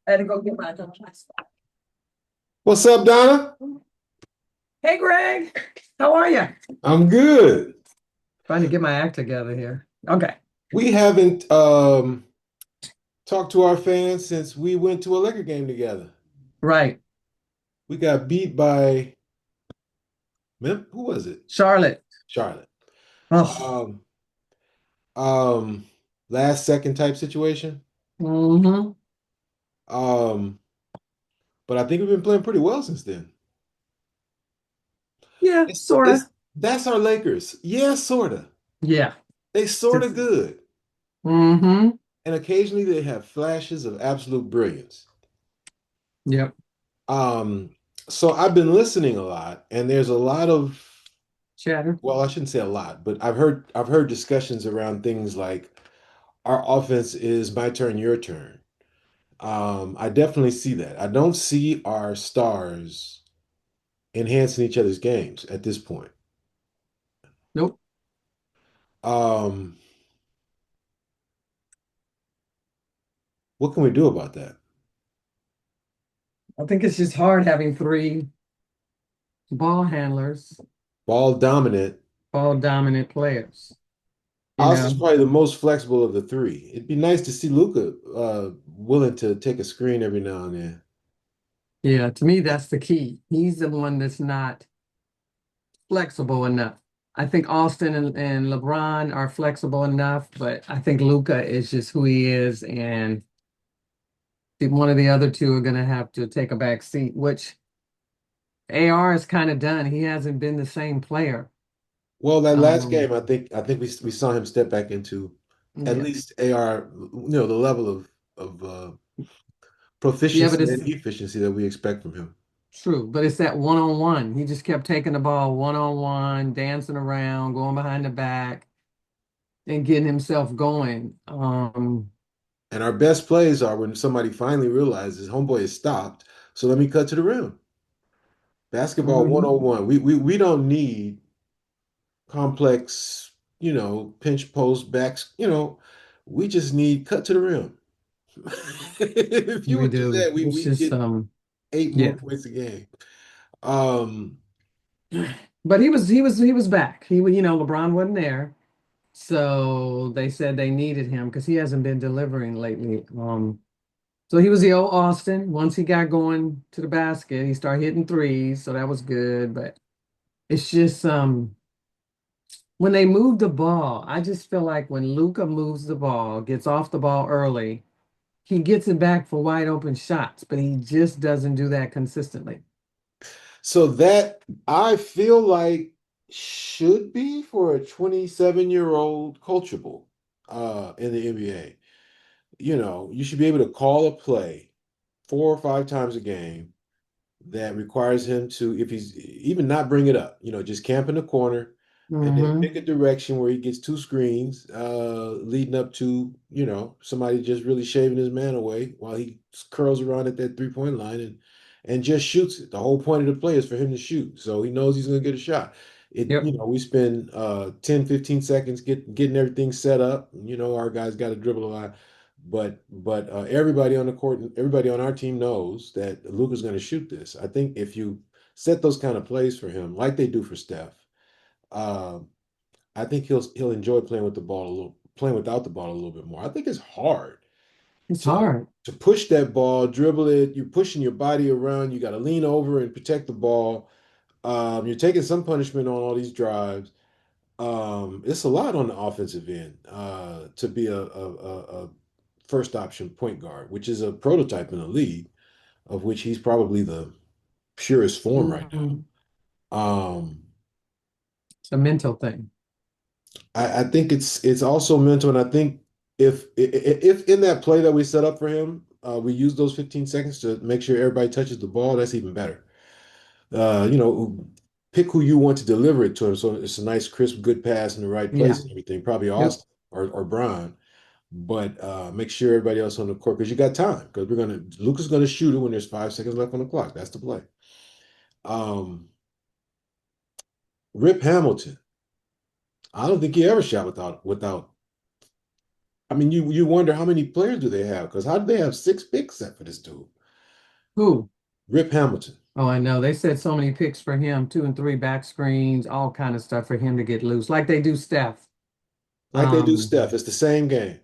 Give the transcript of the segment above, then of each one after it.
I had to go get my stuff. What's up, Donna? Hey, Greg, how are you? I'm good. Trying to get my act together here. Okay. We haven't talked to our fans since we went to a Laker game together. Right. We got beat by who was it? Charlotte. Charlotte. Oh. Um, um, Last second type situation. Hmm. Um, but I think we've been playing pretty well since then. Yeah, It's sort of. it's that's our Lakers. Yeah, sorta. Yeah. They sorta Just, good. hmm. And occasionally they have flashes of absolute brilliance. Yep. Um, so I've been listening a lot, and there's a lot of, Chatter. well, I shouldn't say a lot, but I've heard discussions around things like our offense is my turn, your turn. I definitely see that. I don't see our stars enhancing each other's games at this point. Nope. Um, what can we do about that? I think it's just hard having three ball handlers, Ball dominant. ball dominant players, you Austin's know? probably the most flexible of the three. It'd be nice to see Luca willing to take a screen every now and then. Yeah, to me, that's the key. He's the one that's not flexible enough. I think Austin and LeBron are flexible enough, but I think Luca is just who he is, and one of the other two are going to have to take a back seat, which AR is kind of done. He hasn't been the same player. Well, that last game, Um, I think we saw him step back into at yeah, least AR, the level of yeah, but proficiency it's and efficiency that we expect from him. true. But it's that one-on-one. He just kept taking the ball one-on-one, dancing around, going behind the back, and getting himself going. And our best plays are when somebody finally realizes homeboy is stopped, so let me cut to the rim. Basketball Mhm. 101. We don't need complex, pinch post backs, we just need cut to the rim. If you We would do do. that, we It's we just get eight more yeah. points a game. Um, But he was back. LeBron wasn't there. So they said they needed him because he hasn't been delivering lately. So he was the old Austin. Once he got going to the basket, he started hitting threes, so that was good. But it's just when they move the ball, I just feel like when Luca moves the ball, gets off the ball early, he gets it back for wide open shots, but he just doesn't do that consistently. So that I feel like should be for a 27-year-old coachable in the NBA. You should be able to call a play 4 or 5 times a game that requires him to, if he's even not bring it up, just camp in the corner and then Hmm. pick a direction where he gets two screens leading up to, somebody just really shaving his man away while he curls around at that three-point line and just shoots it. The whole point of the play is for him to shoot. So he knows he's going to get a shot. Yep. We spend 10, 15 seconds getting everything set up. Our guys got to dribble a lot. But everybody on the court, everybody on our team knows that Luka's going to shoot this. I think if you set those kind of plays for him, like they do for Steph, uh, I think he'll enjoy playing without the ball a little bit more. I think it's hard It's to hard. to push that ball, dribble it. You're pushing your body around. You got to lean over and protect the ball. You're taking some punishment on all these drives. It's a lot on the offensive end to be a first option point guard, which is a prototype in the league, of which he's probably the purest form right Mhm. now. It's a mental thing. I think it's also mental, and I think if in that play that we set up for him, we use those 15 seconds to make sure everybody touches the ball, that's even better. Uh, you know, Pick who you want to deliver it to him, so it's a nice, crisp, good pass in the right Yeah. place and everything. Probably Yep. Austin or Bron, but make sure everybody else on the court because you got time because Luca's gonna shoot it when there's 5 seconds left on the clock. That's the play. Um, Rip Hamilton. I don't think he ever shot without. I mean, you wonder how many players do they have? Because how do they have 6 picks set for this dude? Who? Rip Hamilton. Oh, I know. They said so many picks for him, 2 and 3 back screens, all kind of stuff for him to get loose, like they do Steph. Like they do Um, Steph. It's the same game.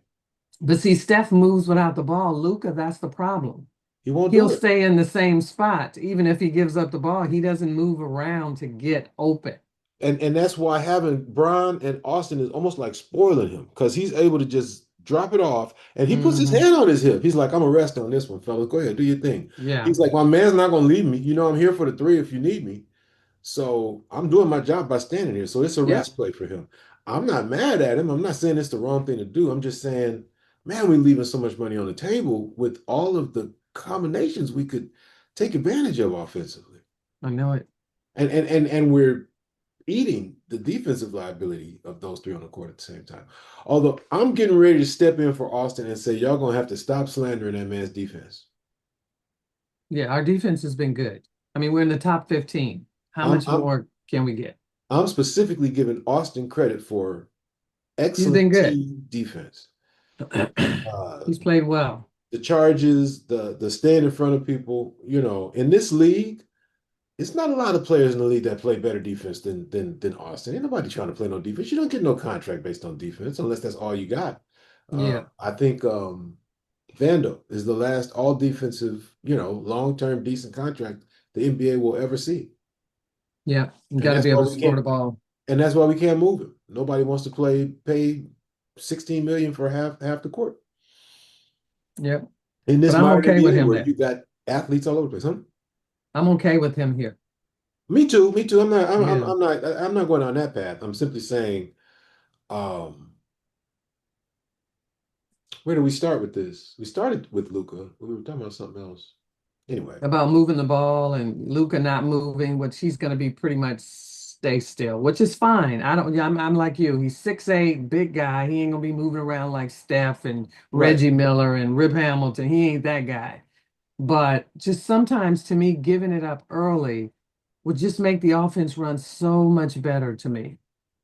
but see, Steph moves without the ball. Luca, that's the problem. He won't He'll do it. stay in the same spot. Even if he gives up the ball, he doesn't move around to get open. And that's why having Bron and Austin is almost like spoiling him because he's able to just drop it off and he puts his Hmm. hand on his hip. He's like, I'm gonna rest on this one, fellas. Go ahead, do your thing. Yeah, He's like, my man's not gonna leave me. You know, I'm here for the three if you need me. So I'm doing my job by standing here. So it's a yeah, rest play for him. I'm not mad at him. I'm not saying it's the wrong thing to do. I'm just saying, man, we're leaving so much money on the table with all of the combinations we could take advantage of offensively. I know it. And we're eating the defensive liability of those three on the court at the same time. Although I'm getting ready to step in for Austin and say, y'all gonna have to stop slandering that man's defense. Yeah, our defense has been good. I mean, we're in the top 15. How I'm much I'm more can we get? I'm specifically giving Austin credit for He's been excellent good. team defense. Uh, He's played well. the charges, the staying in front of people, in this league, it's not a lot of players in the league that play better defense than Austin. Ain't nobody trying to play no defense. You don't get no contract based on defense unless that's all you got. Yeah, I think Vando is the last all defensive, long-term decent contract the NBA will ever see. yeah. You And got to that's be why able to we score the can't ball. and that's why we can't move him. Nobody wants to pay 16 million for half the court. Yep. In But this I'm modern okay with NBA him where there. you got athletes all over the place, huh? I'm okay with him here. Me too. Me too. Yeah. I'm not going on that path. I'm simply saying, um, where do we start with this? We started with Luca. We were talking about something else. Anyway, About moving the ball and Luca not moving, which he's going to be pretty much stay still, which is fine. I don't, yeah, I'm like you. He's 6'8", big guy. He ain't going to be moving around like Steph and right. Reggie Miller and Rip Hamilton. He ain't that guy. But just sometimes to me, giving it up early would just make the offense run so much better to me.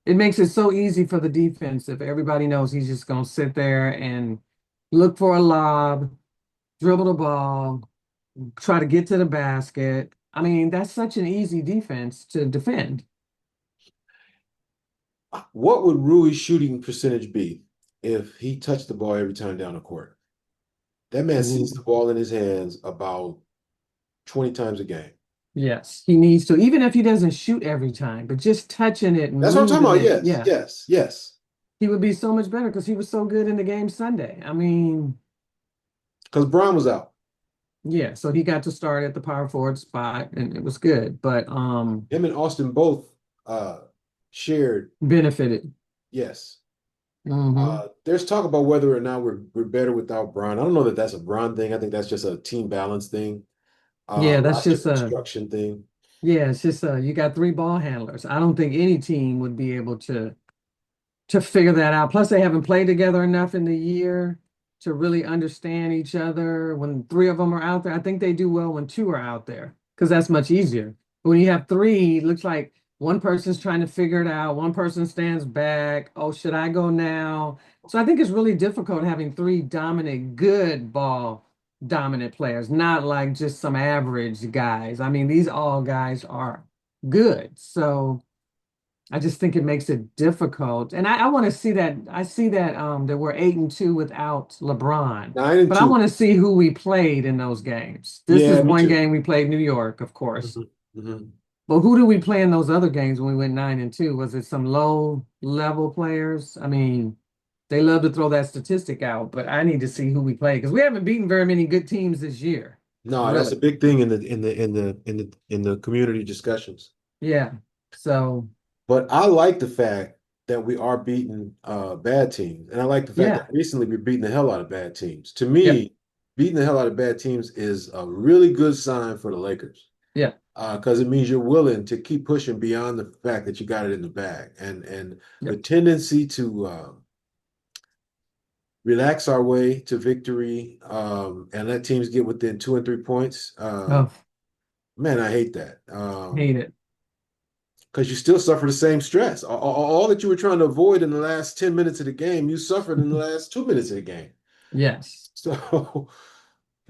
It makes it so easy for the defense if everybody knows he's just going to sit there and look for a lob, dribble the ball, try to get to the basket. I mean, that's such an easy defense to defend. What would Rui's shooting percentage be if he touched the ball every time down the court? That man sees the Ooh. ball in his hands about 20 times a game. Yes, he needs to, even if he doesn't shoot every time, but just touching it and That's what I'm talking moving about. it. Yes, Yeah, yes, yes. he would be so much better because he was so good in the game Sunday. I mean, Because Bron was out. yeah, so he got to start at the power forward spot and it was good, but Him and Austin both uh, shared, benefited. yes. Hmm. There's talk about whether or not we're better without Bron. I don't know that that's a Bron thing. I think that's just a team balance thing, Yeah, that's roster just a construction thing. yeah, it's just you got 3 ball handlers. I don't think any team would be able to figure that out. Plus, they haven't played together enough in the year to really understand each other. When 3 of them are out there, I think they do well when 2 are out there because that's much easier. But when you have 3, it looks like one person's trying to figure it out, one person stands back. Oh, should I go now? So I think it's really difficult having 3 dominant, good ball dominant players, not like just some average guys. I mean, these all guys are good. So I just think it makes it difficult. And I want to see that. I see that that we're 8-2 without LeBron. Nine and But I two. want to see who we played in those games. This is Yeah, me one too. game we played New York, of course. Mhm, mhm. But who do we play in those other games when we went 9-2? Was it some low level players? I mean, they love to throw that statistic out, but I need to see who we play because we haven't beaten very many good teams this year. No, that's Really. a big thing in the community discussions. Yeah. So, But I like the fact that we are beating bad teams, and I like the fact that yeah. recently we're beating the hell out of bad teams. To Yep. me, beating the hell out of bad teams is a really good sign for the Lakers Yeah. because it means you're willing to keep pushing beyond the fact that you got it in the bag, and the Yep. tendency to relax our way to victory and let teams get within 2 and 3 points. Oh, Man, I hate that. hate it. because you still suffer the same stress. All that you were trying to avoid in the last 10 minutes of the game, you suffered in the last 2 minutes of the game. Yes. So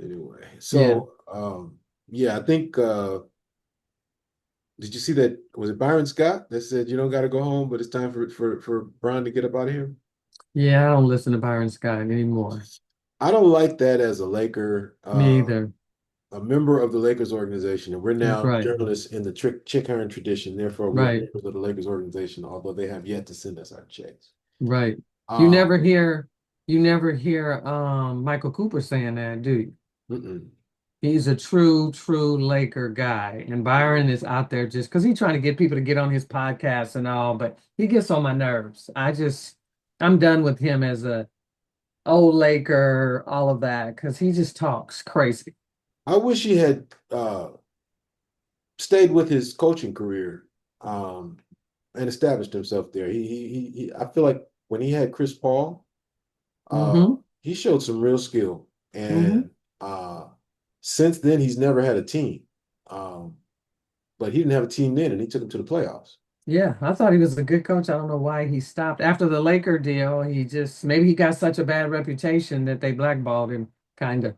anyway, Yeah. yeah, I think did you see that? Was it Byron Scott that said you don't got to go home, but it's time for Bron to get up out of here? Yeah, I don't listen to Byron Scott anymore. I don't like that as a Laker, Me either. a member of the Lakers organization, and we're now Right. journalists in the Chick Hearn tradition. Therefore, we are Right. members of the Lakers organization, although they have yet to send us our checks. Right. You Um, never hear you never hear Michael Cooper saying that, do you? mm-mm. He's a true Laker guy. And Byron is out there just because he's trying to get people to get on his podcast and all, but he gets on my nerves. I'm done with him as a old Laker, all of that, because he just talks crazy. I wish he had stayed with his coaching career um, and established himself there. I feel like when he had Chris Paul, Mm-hmm. he showed some real skill, Mm-hmm. and uh, since then he's never had a team. Um, but he didn't have a team then, and he took him to the playoffs. Yeah, I thought he was a good coach. I don't know why he stopped. After the Laker deal, he just maybe he got such a bad reputation that they blackballed him, kind of.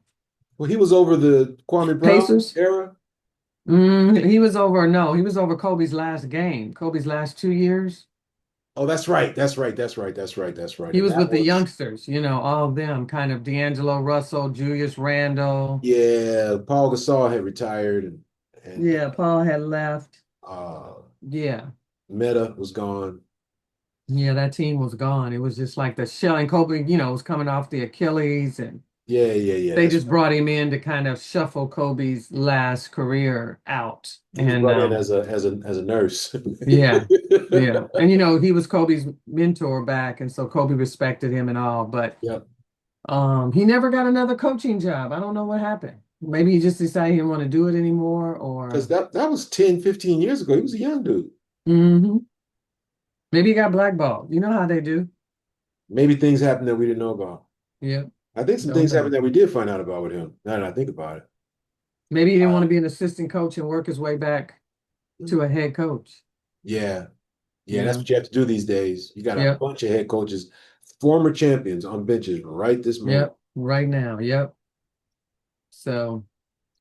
Well, he was over the Kwame Brown Pacers? era. He was over, no, he was over Kobe's last game, Kobe's last 2 years. Oh, that's right. That's right. That's right. That's right. That's right. He And was that with the was, youngsters, all of them, kind of D'Angelo Russell, Julius Randle. yeah, Paul Gasol had retired and Yeah, Paul had left. uh Yeah. Meta was gone. Yeah, that team was gone. It was just like the shell, and Kobe, was coming off the Achilles, and Yeah, yeah, yeah. they That's just right. brought him in to kind of shuffle Kobe's last career out. He was And brought in as a nurse. yeah, yeah. And he was Kobe's mentor back, and so Kobe respected him and all, but Yep. he never got another coaching job. I don't know what happened. Maybe he just decided he didn't want to do it anymore, Because or that was 10, 15 years ago. He was a young dude. hmm maybe he got blackballed. You know how they do. Maybe things happened that we didn't know about. Yeah, I think some don't things happened know. that we did find out about with him. Now that I think about it. Maybe he didn't want Uh, to be an assistant coach and work his way back to a head coach. yeah. Yeah, You that's know. what you have to do these days. You got a Yep. bunch of head coaches, former champions on benches right this moment. Yep. Right now. Yep. So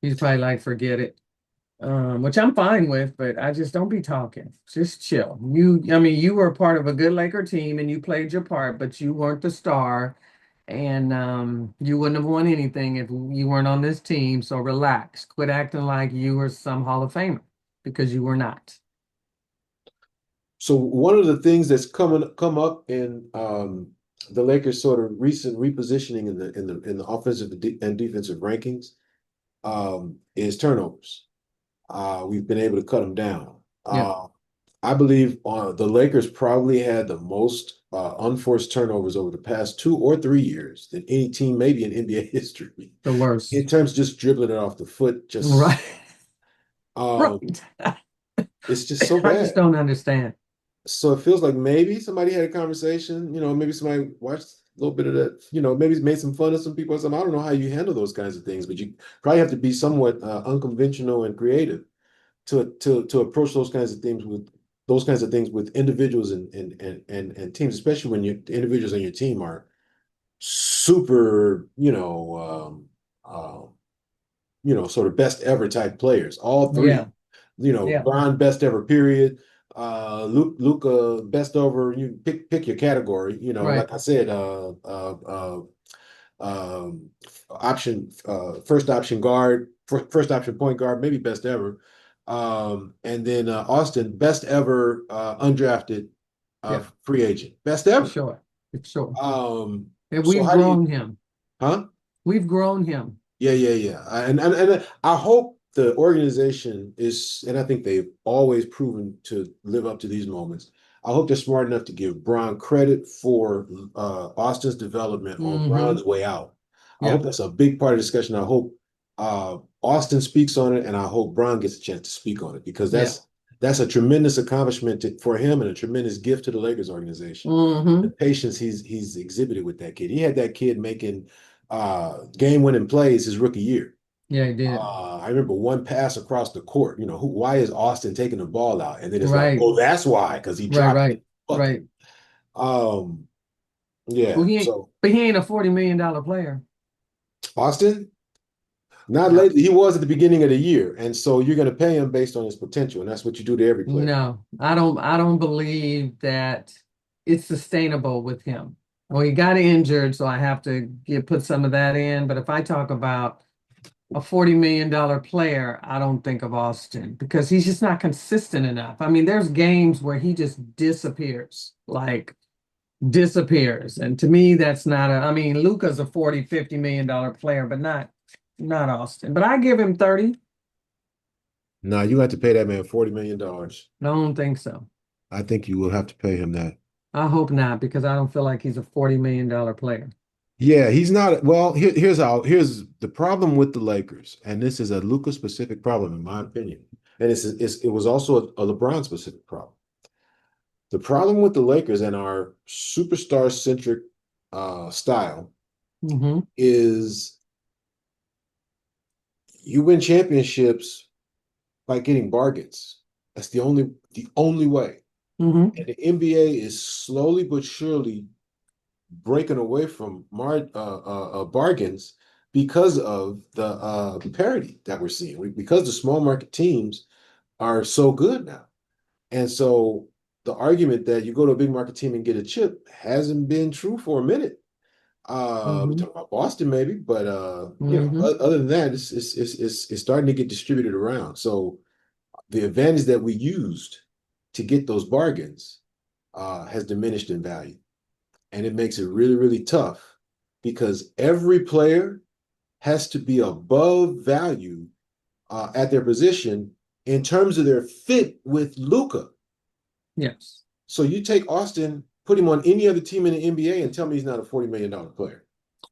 he's probably like, forget it. Which I'm fine with, but I just don't be talking. Just chill. I mean, you were a part of a good Laker team and you played your part, but you weren't the star. And you wouldn't have won anything if you weren't on this team. So relax. Quit acting like you were some Hall of Famer because you were not. So one of the things that's come up in the Lakers' sort of recent repositioning in the offensive and defensive rankings is turnovers. We've been able to cut them down. Yep. I believe the Lakers probably had the most unforced turnovers over the past 2 or 3 years than any team, maybe in NBA history, The in worst. terms of just dribbling it off the foot. Right. Um, Right. it's just so I just bad. don't understand. So it feels like maybe somebody had a conversation, maybe somebody watched a little bit of that, maybe made some fun of some people or something. I don't know how you handle those kinds of things, but you probably have to be somewhat unconventional and creative to approach those kinds of things with individuals and teams, especially when the individuals on your team are super, sort of best ever type players. All Yeah. three, Yeah. Bron best ever period. Luca best over. You pick your category. Right. Like I said, option first option guard, first option point guard, maybe best ever. And then Austin, best ever undrafted Yeah. free agent, best For ever. sure. For sure. Um, And so we've how do you, grown him. huh? We've grown him. Yeah, yeah, yeah. And I hope the organization is, and I think they've always proven to live up to these moments. I hope they're smart enough to give Bron credit for Austin's development on Hmm. Bron's way out. I hope Yep. that's a big part of the discussion. I hope Austin speaks on it, and I hope Bron gets a chance to speak on it because Yeah. that's a tremendous accomplishment for him and a tremendous gift to the Lakers organization. The Hmm. patience he's exhibited with that kid. He had that kid making game winning plays his rookie year. Yeah, he did. I remember one pass across the court. Why is Austin taking the ball out? And then it's like, Right, oh, that's why, because he right, dropped it in right, the bucket. right. Um, Well, yeah. he ain't, So but he ain't a $40 million player. Austin, not No, lately. He was at the beginning of the year, and so you're going to pay him based on his potential, and that's what you do to every player. no, I don't believe that it's sustainable with him. Well, he got injured, so I have to put some of that in. But if I talk about a $40 million player, I don't think of Austin because he's just not consistent enough. I mean, there's games where he just disappears, like disappears. And to me, that's not I mean, Luka's a 40, $50 million player, but not Austin. But I give him 30. Now you have to pay that man $40 million. I don't think so. I think you will have to pay him that. I hope not because I don't feel like he's a $40 million player. Yeah, he's not. Well, here's the problem with the Lakers, and this is a Luka specific problem, in my opinion, and it was also a LeBron specific problem. The problem with the Lakers and our superstar centric style Hmm. is you win championships by getting bargains. That's the only way. Hmm. And the NBA is slowly but surely breaking away from bargains because of the parity that we're seeing. Because the small market teams are so good now, and so the argument that you go to a big market team and get a chip hasn't been true for a minute. We Hmm. talk about Boston maybe, but Hmm. other than that, it's starting to get distributed around. So the advantage that we used to get those bargains has diminished in value. And it makes it really, really tough because every player has to be above value at their position in terms of their fit with Luka. Yes. So you take Austin, put him on any other team in the NBA, and tell me he's not a $40 million player.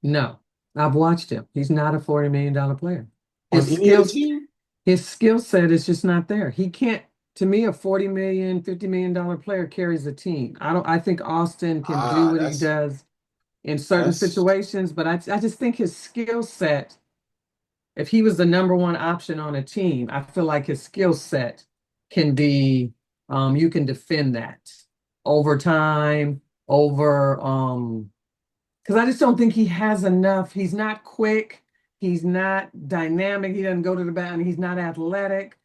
No. I've watched him. He's not a $40 million player. On His any other skills, team? his skill set is just not there. He can't, to me, a 40 million, $50 million player carries a team. I think Austin can do Ah, what he that's does in certain that's situations, but I just think his skill set, if he was the number one option on a team, I feel like his skill set can be, you can defend that over time, because I just don't think he has enough. He's not quick. He's not dynamic. He doesn't go to the bat and he's not athletic.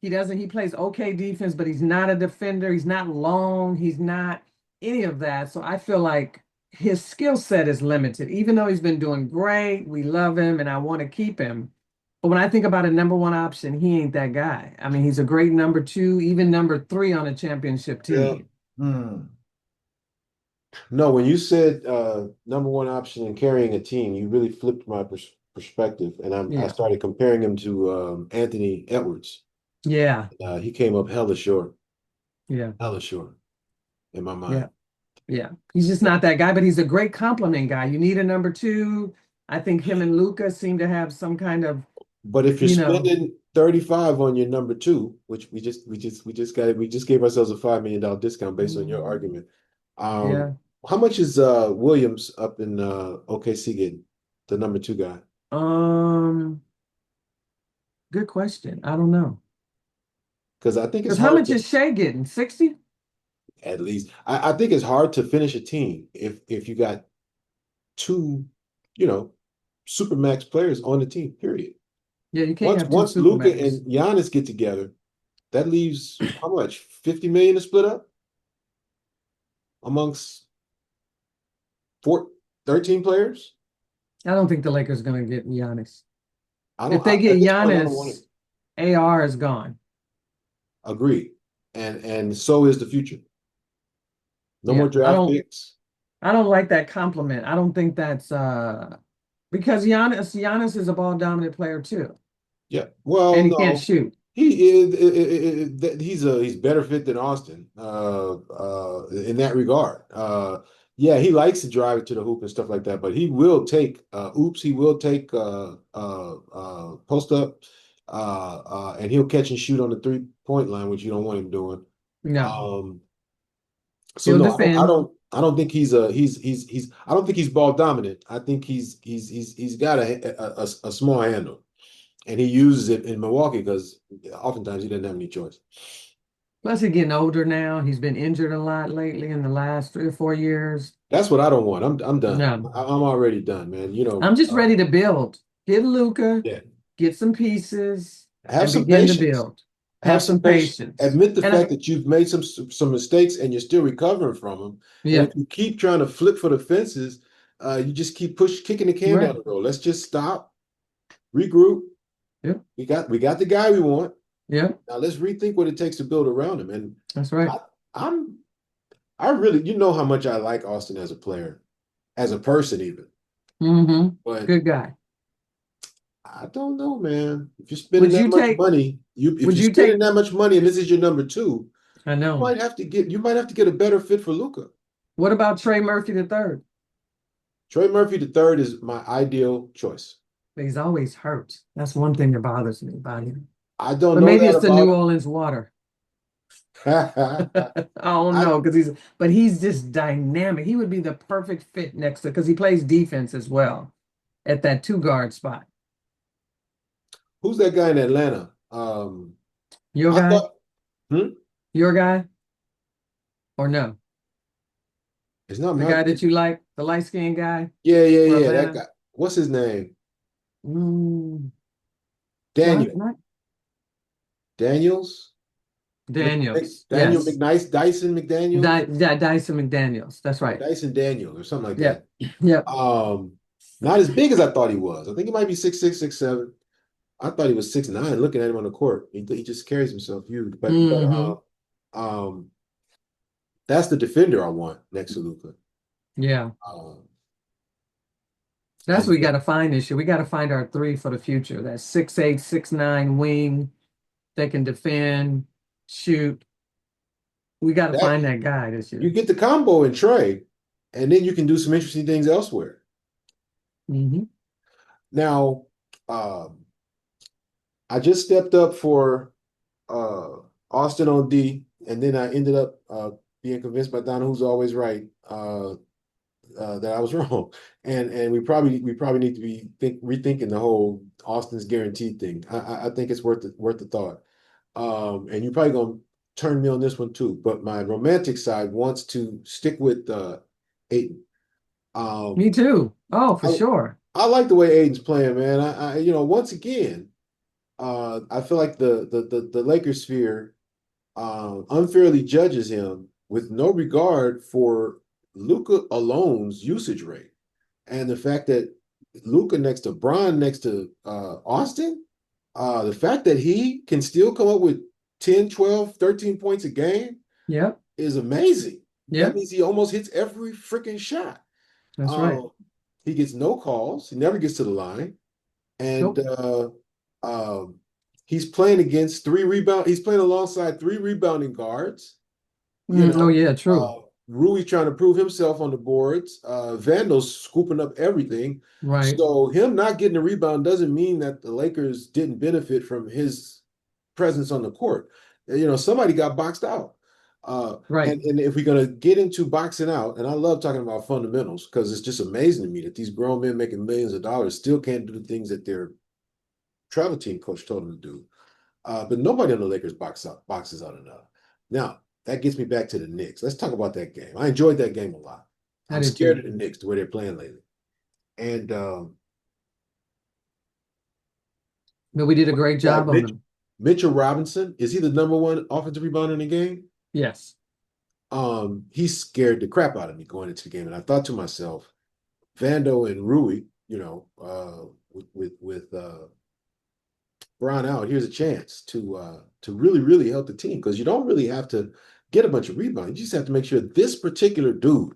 He plays okay defense, but he's not a defender. He's not long. He's not any of that. So I feel like his skill set is limited, even though he's been doing great. We love him and I want to keep him. But when I think about a number one option, he ain't that guy. I mean, he's a great number two, even number three on a championship yeah. team. Hmm. No, when you said number one option in carrying a team, you really flipped my perspective, and I Yeah. started comparing him to Anthony Edwards. Yeah. He came up Yeah. hella short in my Yeah. mind. Yeah, he's just not that guy, but he's a great compliment guy. You need a number two. I think him and Luca seem to have some kind of, But if you're you know, spending 35 on your number two, which we just gave ourselves a $5 million discount based on your mm, argument. Um, yeah. how much is Williams up in OKC getting, the number two guy? Um, Good question. I don't know. Because I think it's Because how hard much to is Shea getting? 60? at least I think it's hard to finish a team if you got two, you know, super max players on the team, period. Yeah, you can't Once have two once Luca Supermax. and Giannis get together, that leaves how much? 50 million to split up amongst four, 13 players? I don't think the Lakers are going to get Giannis. I If don't they get at this point I don't want to Giannis, AR is gone. agree. And so is the future. No more Yeah, draft picks. I don't like that compliment. I don't think that's because Giannis is a ball dominant player too, Yeah. Well, and he can't no. shoot. He is he's better fit than Austin in that regard. Yeah, he likes to drive it to the hoop and stuff like that, but he will take oops, he will take post up and he'll catch and shoot on the 3-point line, which you don't want him doing. No, Um, so he'll no, defend. I don't think he's I don't think he's ball dominant. I think he's got a small handle. And he uses it in Milwaukee because oftentimes he doesn't have any choice. Plus, he's getting older now. He's been injured a lot lately in the last 3 or 4 years. That's what I don't want. I'm done. No, I'm already done, man. I'm just ready to build. Get Luca, Yeah. get some pieces, Have and some begin to patience. build. Have Have some some patience. patience. Admit the And fact that you've made some mistakes and you're still recovering from them. And yeah, if you keep trying to flip for the fences, you just keep kicking the can down right. the road. Let's just stop, regroup. Yep, We got the guy we want. yep, Now let's rethink what it takes to build around him. And that's right. I, I'm I really, you know how much I like Austin as a player, as a person even. Mm-hmm. But Good guy. I don't know, man. If you're spending Would that you much take, money, if would you're you spending take, that much money and this is your number two, I you know. might have to get a better fit for Luca. What about Trey Murphy the third? Trey Murphy the third is my ideal choice. He's always hurt. That's one thing that bothers me about him. I don't But know maybe that it's the New about Orleans water. him. I don't I know because he's just dynamic. He would be the perfect fit next to because he plays defense as well at that two guard spot. Who's that guy in Atlanta? Your I guy? thought hmm? Your guy? Or no? It's not The my guy that you like, the light skinned guy for yeah, that Atlanta? guy. What's his name? Mm, Daniel. not Daniels? Daniels. Daniel Yes. McNice, Dyson McDaniels, Dyson McDaniels. That's or right. Dyson Daniels, or something like Yep. that. Yep. Um, Not as big as I thought he was. I think he might be 6'6", 6'7". I thought he was 6'9", looking at him on the court. He just carries himself huge. Hmm. Um, that's the defender I want next to Luca. Yeah. Um, That's I what we got to find this year. We got to find our three for the future. That 6'8", 6'9" wing that can defend, shoot. We got to that find that guy this you year. get the combo in Trey, and then you can do some interesting things elsewhere. Hmm. Now, um, I just stepped up for uh, Austin on D, and then I ended up being convinced by Donna, who's always right, that I was wrong, and we probably need to be rethinking the whole Austin's guaranteed thing. I think it's worth the thought. And you're probably gonna turn me on this one too, but my romantic side wants to stick with Ayton. Me Um, too. Oh, for I sure. I like the way Ayton's playing, man. Once again, I feel like the Lakers sphere unfairly judges him with no regard for Luca alone's usage rate and the fact that Luca next to Bron next to Austin, the fact that he can still come up with 10, 12, 13 points a game Yep. is amazing. That Yep. means he almost hits every freaking shot. That's right. Um, he gets no calls. He never gets to the line. And Nope. um, he's playing against three rebound. He's playing alongside three rebounding guards. You Oh, know, yeah, true. Rui trying to prove himself on the boards. Vandal's scooping up everything. Right. So him not getting a rebound doesn't mean that the Lakers didn't benefit from his presence on the court. Somebody got boxed out. Right. And if we're gonna get into boxing out, and I love talking about fundamentals because it's just amazing to me that these grown men making millions of dollars still can't do the things that their travel team coach told them to do. But nobody on the Lakers boxes out enough. Now, that gets me back to the Knicks. Let's talk about that game. I enjoyed that game a lot. I I'm did scared too. of the Knicks, the way they're playing lately. And But we did a great guy job on them. Mitchell Robinson, is he the number one offensive rebounder in the game? Yes. He scared the crap out of me going into the game. And I thought to myself, Vando and Rui, with Bron out, here's a chance to really, really help the team because you don't really have to get a bunch of rebounds. You just have to make sure this particular dude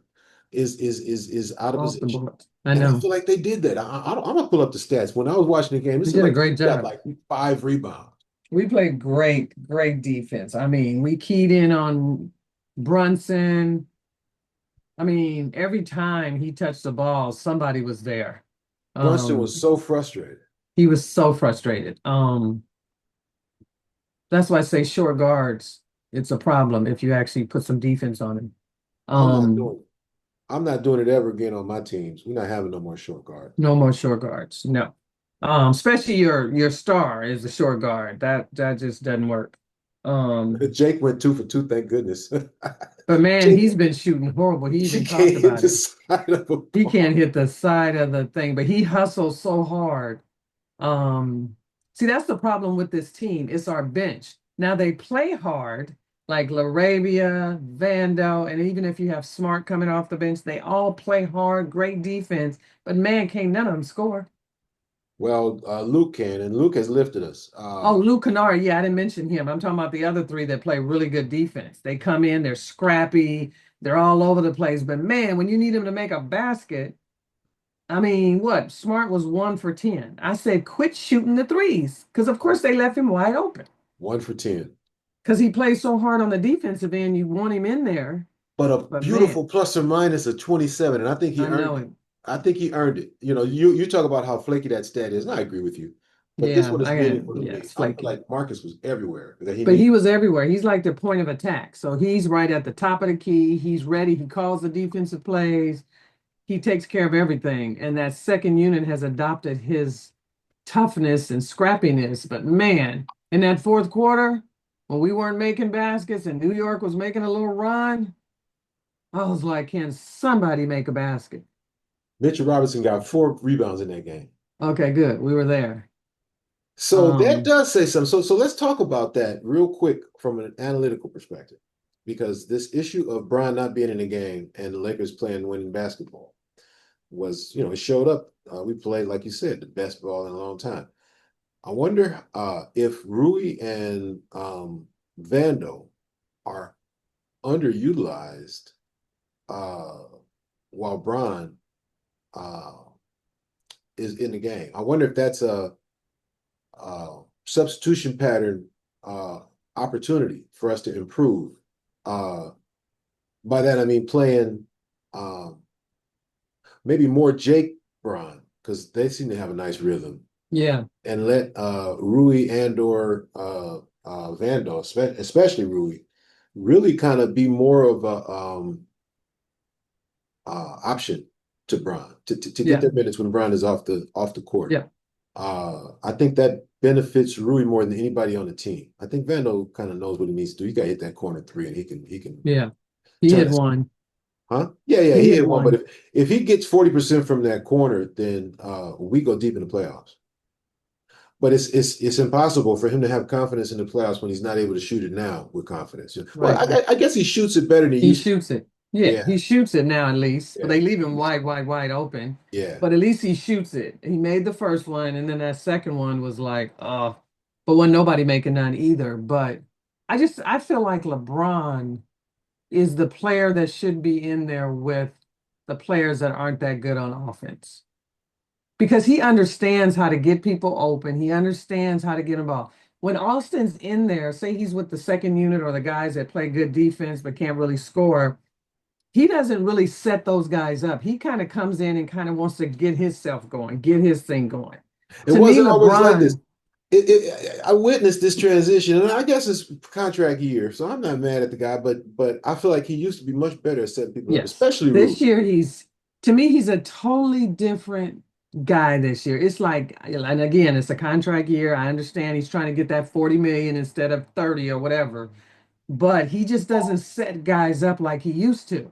is out of Off the position. board. I And I know. feel like they did that. I'm gonna pull up the stats. When I was watching the game, it We seemed did a like great he got job. like 5 rebounds. We played great, great defense. I mean, we keyed in on Brunson. I mean, every time he touched the ball, somebody was there. Brunson was Um, so frustrated. he was so frustrated. That's why I say short guards, it's a problem if you actually put some defense on him. I'm not Um, doing it. I'm not doing it ever again on my teams. We're not having no more short guard. no more short guards. No. Especially your star is the short guard. That just doesn't work. Um, Jake went 2 for 2, thank goodness. but man, Jake, he's been shooting horrible. He he even can't talked hit about the it. side of a He can't ball. hit the side of the thing, but he hustles so hard. See, that's the problem with this team. It's our bench. Now they play hard, like Larabia, Vando, and even if you have Smart coming off the bench, they all play hard, great defense. But man, can't none of them score. Well, Luke can, and Luke has lifted us. Oh, Luke Kennard, yeah, I didn't mention him. I'm talking about the other three that play really good defense. They come in, they're scrappy, they're all over the place. But man, when you need them to make a basket, I mean, what? Smart was 1 for 10. I said, quit shooting the threes. Because, of course, they left him wide open. 1 for 10. Because he plays so hard on the defensive end, you want him in there. But a But man, beautiful plus or minus of 27, and I think he I earned know it. it. I think he earned it. You talk about how flaky that stat is, and I agree with you. But this Yeah, one is I got it. meaningful to Yeah, me. it's I feel flaky. like Marcus was everywhere that he But needed. he was everywhere. He's like the point of attack. So he's right at the top of the key. He's ready. He calls the defensive plays. He takes care of everything. And that second unit has adopted his toughness and scrappiness. But man, in that fourth quarter, when we weren't making baskets and New York was making a little run, I was like, can somebody make a basket? Mitchell Robinson got 4 rebounds in that game. Okay, good. We were there. So that Um, does say something. So let's talk about that real quick from an analytical perspective, because this issue of Bron not being in the game and the Lakers playing winning basketball was, it showed up. We played, like you said, the best ball in a long time. I wonder if Rui and Vando are underutilized uh, while Bron uh, is in the game. I wonder if that's a substitution pattern opportunity for us to improve. Uh, by that I mean playing um, maybe more Jake Bron, because they seem to have a nice rhythm, yeah, and let Rui and or Vando, especially Rui, really kind of be more of a option to Bron to get yeah, their minutes when Bron is off the court. yeah, I think that benefits Rui more than anybody on the team. I think Vando kind of knows what he needs to do. He got to hit that corner three, and he can yeah. He turn had it. one. Huh? Yeah, He he had hit one. But one. if he gets 40% from that corner, then we go deep in the playoffs. But it's impossible for him to have confidence in the playoffs when he's not able to shoot it now with confidence. Well, Right. I guess he shoots it better than he He used to. shoots it. Yeah, Yeah, he shoots it now at least, but yeah, they leave him wide, wide, wide open. yeah. But at least he shoots it. He made the first one, and then that second one was like, oh, but when nobody making none either. But I feel like LeBron is the player that should be in there with the players that aren't that good on offense because he understands how to get people open. He understands how to get involved. When Austin's in there, say he's with the second unit or the guys that play good defense but can't really score, he doesn't really set those guys up. He kind of comes in and kind of wants to get himself going, get his thing going. It To me, wasn't always like this. LeBron, I witnessed this transition, and I guess it's contract year, so I'm not mad at the guy. But I feel like he used to be much better at setting people up, yes, especially Rui. this year to me, he's a totally different guy this year. It's like, and again, it's a contract year. I understand he's trying to get that 40 million instead of 30 or whatever, but he just doesn't set guys up like he used to.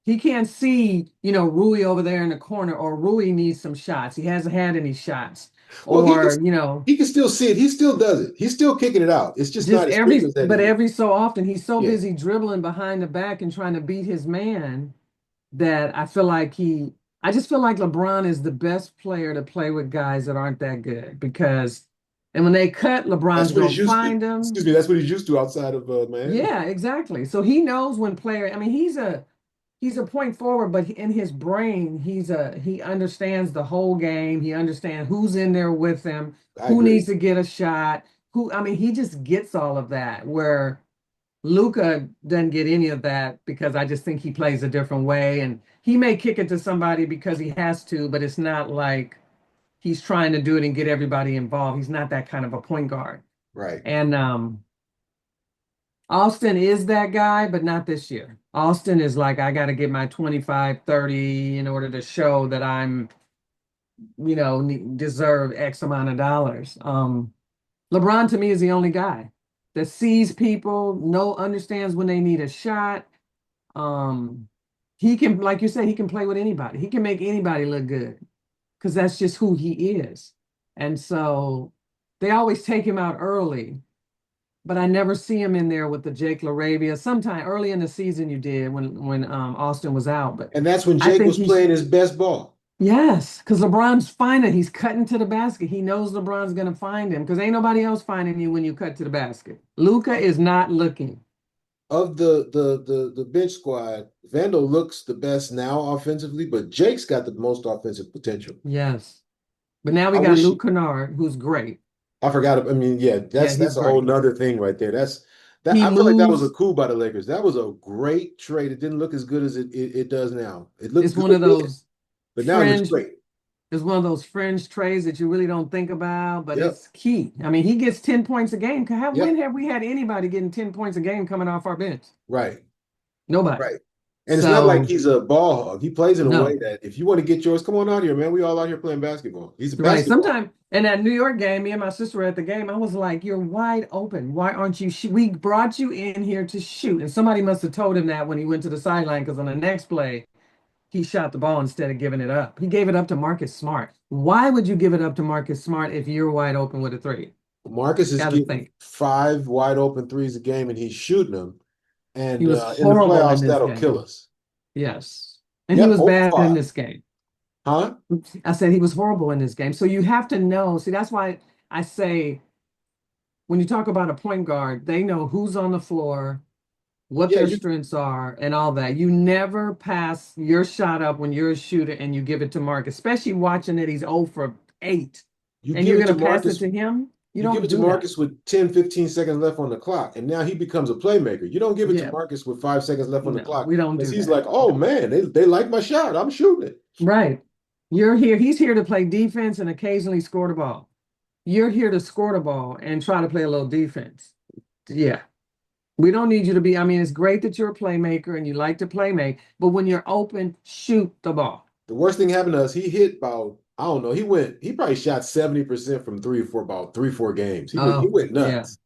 He can't see, Rui over there in the corner, or Rui needs some shots. He hasn't had any shots. Well, Or, he can still see it. He still does it. He's still kicking it out. It's just just not as quick as that but anymore. every so often he's so Yeah, busy dribbling behind the back and trying to beat his man that I just feel like LeBron is the best player to play with guys that aren't that good and when they cut, that's LeBron's what gonna he's used to. find them. Excuse me, that's what he's used to outside of Miami. Yeah, exactly. So he knows when player, I mean, he's a point forward, but in his brain, he understands the whole game. He understands who's in there with him, I who needs agree. to get a shot, I mean, he just gets all of that. Where Luca doesn't get any of that because I just think he plays a different way. And he may kick it to somebody because he has to, but it's not like he's trying to do it and get everybody involved. He's not that kind of a point guard. Right. And Austin is that guy, but not this year. Austin is like, I got to get my 25, 30 in order to show that I'm deserve X amount of dollars. LeBron to me is the only guy that sees people, understands when they need a shot. Um, he can, like you said, he can play with anybody. He can make anybody look good because that's just who he is. And so they always take him out early, but I never see him in there with the Jake LaRavia. Sometime early in the season you did when Austin was out, but And that's when I Jake think was he's playing his best ball. yes, because LeBron's finding he's cutting to the basket. He knows LeBron's gonna find him because ain't nobody else finding you when you cut to the basket. Luca is not looking. Of the bench squad, Vandal looks the best now offensively, but Jake's got the most offensive potential. Yes. But now we I got wish Luke Kennard, who's great. I forgot. I mean, yeah, Yeah, that's he's a whole great. nother thing right there. That He I feel like that was a moves. coup by the Lakers. That was a great trade. It didn't look as good as it does now. It looked It's good one of then, those but now it looks fringe, great. it's one of those fringe trades that you really don't think about, but Yep. it's key. I mean, he gets 10 points a game. When Yep. have we had anybody getting 10 points a game coming off our bench? Right. Nobody. Right. And it's not like So, he's a ball hog. He plays in a way no. that if you want to get yours, come on out here, man. We all out here playing basketball. He's a Right. basketball. Sometime in that New York game, me and my sister were at the game. I was like, "You're wide open. Why aren't you? We brought you in here to shoot." And somebody must have told him that when he went to the sideline, because on the next play, he shot the ball instead of giving it up. He gave it up to Marcus Smart. Why would you give it up to Marcus Smart if you're wide open with a three? Marcus is Got to getting think. 5 wide open threes a game, and he's shooting them. He And was in the horrible in playoffs, this that'll kill game. us. Yes. And he Yep, was 0 for bad in 5. this game. Huh? Oops. I said he was horrible in this game. So you have to know. See, that's why I say when you talk about a point guard, they know who's on the floor, what Yeah, their strengths are, and all that. You never pass your shot up when you're a shooter and you give it to Mark, especially watching that he's 0 for 8 you and give you're it to going to pass it Marcus. to him. You You give don't it to do that. Marcus with 10, 15 seconds left on the clock, and now he becomes a playmaker. You don't give it to Yeah, Marcus with 5 seconds left on the no, clock we don't because do he's that. like, oh No. man, they like my shot. I'm shooting it. Right. You're here. He's here to play defense and occasionally score the ball. You're here to score the ball and try to play a little defense. Yeah. We don't need you to be. I mean, it's great that you're a playmaker and you like to playmake, but when you're open, shoot the ball. The worst thing happened to us, he hit about, I don't know, he probably shot 70% from three for about 3, 4 games. He Oh, went yeah. nuts.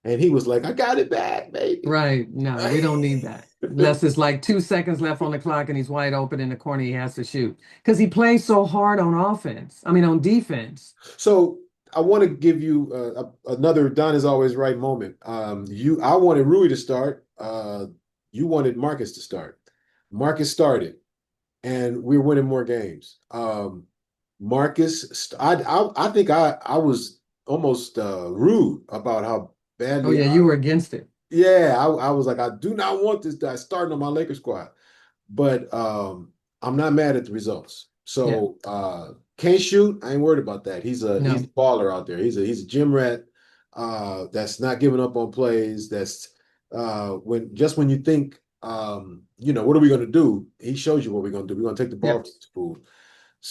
And he was like, I got it back, baby. Right. No, we don't need that. Unless it's like 2 seconds left on the clock and he's wide open in the corner, he has to shoot. Because he plays so hard on offense. I mean, on defense. So I want to give you another Don is always right moment. I wanted Rui to start. You wanted Marcus to start. Marcus started, and we were winning more games. I think I was almost rude about how Oh, badly yeah, you were against it. yeah, I was like, I do not want this guy starting on my Lakers squad. But I'm not mad at the results. Yeah. So can't shoot. I ain't worried about that. He's a No. baller out there. He's a gym rat that's not giving up on plays. That's when you think what are we gonna do? He shows you what we're gonna do. We're gonna take the ball Yep. from the school.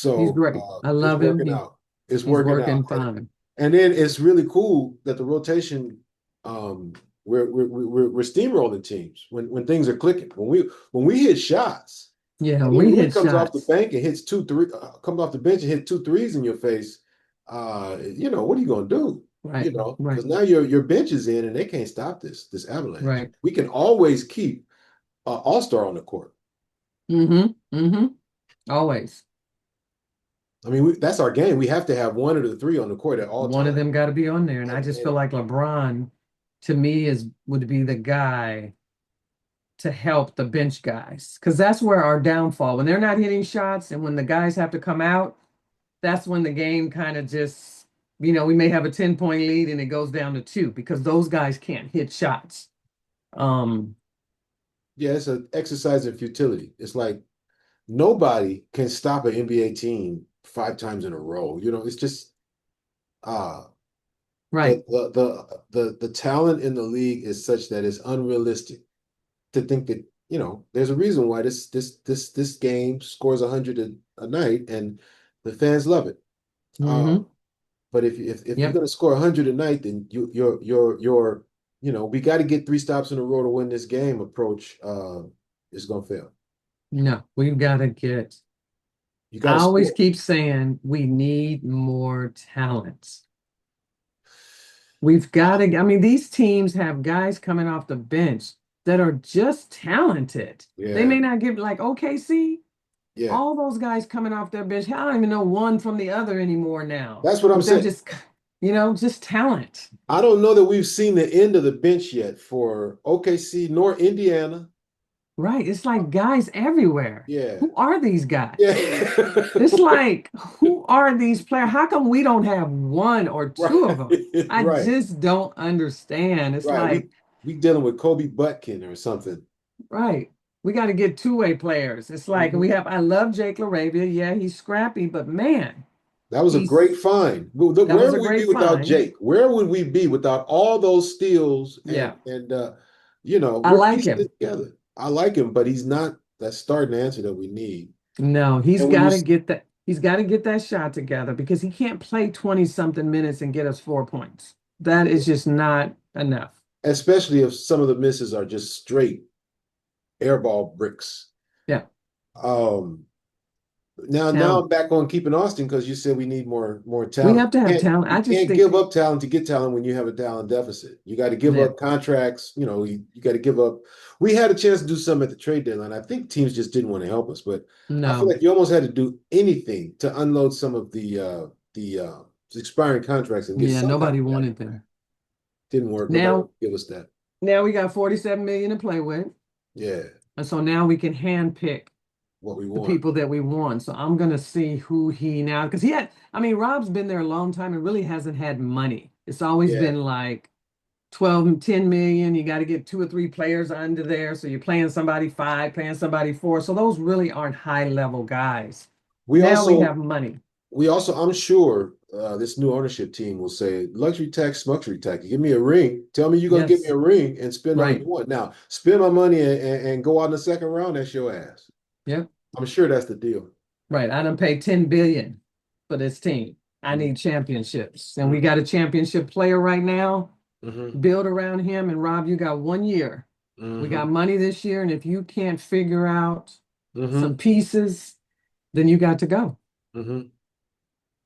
He's So great. I it's love him. working out. It's He's working out. working fine. And then it's really cool that the rotation um we're steamrolling teams when things are clicking. When we hit shots, Yeah, and then we Rui hit comes off the shots. bank and hits comes off the bench and hit two threes in your face. What are you gonna do? Right. Because Right. now your bench is in and they can't stop this avalanche. Right. We can always keep all-star on the court. Mm-hmm. Mm-hmm. Always. I mean, that's our game. We have to have one of the three on the court at all One of times. them got to be on there. And I just feel And like LeBron, to me, would be the guy to help the bench guys. Because that's where our downfall, when they're not hitting shots and when the guys have to come out, that's when the game kind of just, we may have a 10-point lead and it goes down to 2 because those guys can't hit shots. Um, yeah, it's an exercise in futility. It's like nobody can stop an NBA team 5 times in a row. It's just uh right. the talent in the league is such that it's unrealistic to think that there's a reason why this game scores 100 a night and the fans love it. Mm-hmm. But if you're Yep. going to score 100 a night, then your we got to get 3 stops in a row to win this game approach is going to fail. No, we've got to get You got I to always score. keep saying we need more talent. We've got to, I mean, these teams have guys coming off the bench that are just talented. They Yeah, may not give like OKC, yeah. all those guys coming off their bench. I don't even know one from the other anymore now, That's what I'm but they're saying. just, just talent. I don't know that we've seen the end of the bench yet for OKC nor Indiana. Right. It's like guys everywhere. Yeah, Who are these guys? yeah. It's like, who are these players? How come we don't have one or two of them? Right, I right, just don't understand. It's right. like, We dealing with Kobe Butkin or something. right. We got to get two-way players. It's like Mhm. I love Jake LaRavia. Yeah, he's scrappy, but man, That was a great he's find. Well, look, that where was would a we be great without find. Jake? Where would we be without all those steals Yeah, I we're like piecing him. it together. I like him, but he's not that starting answer that we need. No, And when you, he's got to get that shot together because he can't play 20 something minutes and get us 4 points. That is just not enough. especially if some of the misses are just straight airball bricks. Yeah, Um, now talent. I'm back on keeping Austin because you said we need more We talent. have to have talent. You I just can't think give up talent to get talent when you have a talent deficit. You got to give that up contracts. You got to give up. We had a chance to do something at the trade deadline. I think teams just didn't want to help us, but I feel no. like you almost had to do anything to unload some of the expiring contracts and get Yeah, some type nobody of value wanted back. them. Didn't work. Nobody Now, would give us that. now we got 47 million to play with. Yeah, And so now we can handpick what we the want. people that we want. So I'm gonna see who he now because I mean, Rob's been there a long time and really hasn't had money. It's always Yeah. been like 12, 10 million. You got to get two or three players under there. So you're playing somebody five, playing somebody four. So those really aren't high level guys. We Now we also have money. I'm sure this new ownership team will say, luxury tax, smuxury tax. You give me a ring, tell me you're gonna give me Yes, a ring and spend all you right. want. Now, spend my money and go out in the second round, that's your ass. Yep, I'm sure that's the deal. right. I done paid 10 billion for this team. I Mm-hmm. need championships. And we got a championship player right now. Mm-hmm. Build around him. And Rob, you got 1 year. We Mm-hmm. got money this year. And if you can't figure out Mm-hmm. some pieces, then you got to go. Mm-hmm.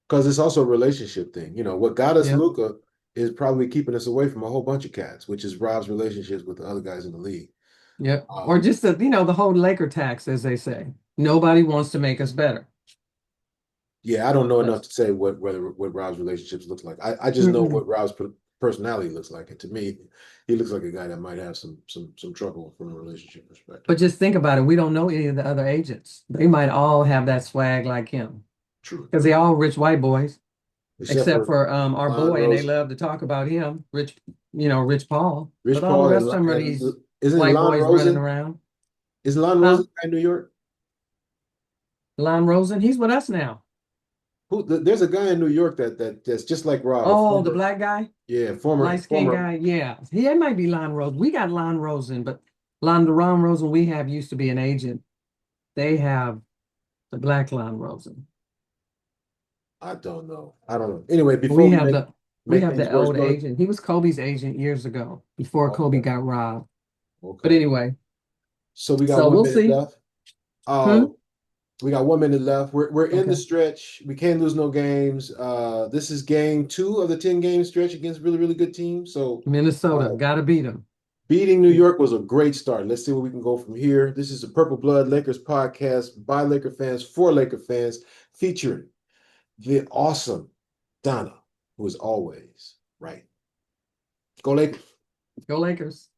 Because it's also a relationship thing. What got us Yep. Luca is probably keeping us away from a whole bunch of cats, which is Rob's relationships with the other guys in the league. Yep. Or Um, just the whole Laker tax, as they say. Nobody wants to make us better. Yeah, I don't know enough That's to say what Rob's relationships look like. I just know mm-mm. what Rob's personality looks like, and to me, he looks like a guy that might have some trouble from a relationship perspective. But just think about it. We don't know any of the other agents. They might all have that swag like him. True, Because they all rich white boys, except except for for our Lon boy, and they Rose, love to talk about him, Rich Paul. But Rich all the Paul, rest of them are and these isn't white Lon boys running Rosen? around. Is Lon Huh? Rosen in New York? Lon Rosen, he's with us now. There's a guy in New York that's just like Rob, a Oh, the former, black guy, yeah, former light-skinned former. guy. Yeah, he it might be Lon Rosen. We got Lon Rosen, but the Ron Rosen we have used to be an agent. They have the black Lon Rosen. I don't know. I don't know. Anyway, before We we have make the we make have things the worse, old brother. agent. He was Kobe's agent years ago, before Kobe Okay, got robbed. But okay. anyway, So we got so one we'll minute see. left. Uh, Hmm? We got 1 minute left. We're in the Okay. stretch. We can't lose no games. This is game two of the 10 game stretch against really, really good teams. So Minnesota, uh, gotta beat them. beating New York was a great start. Let's see where we can go from here. This is the Purple Blood Lakers podcast by Laker fans for Laker fans, featuring the awesome Donna, who is always right. Go Lakers. Go Lakers.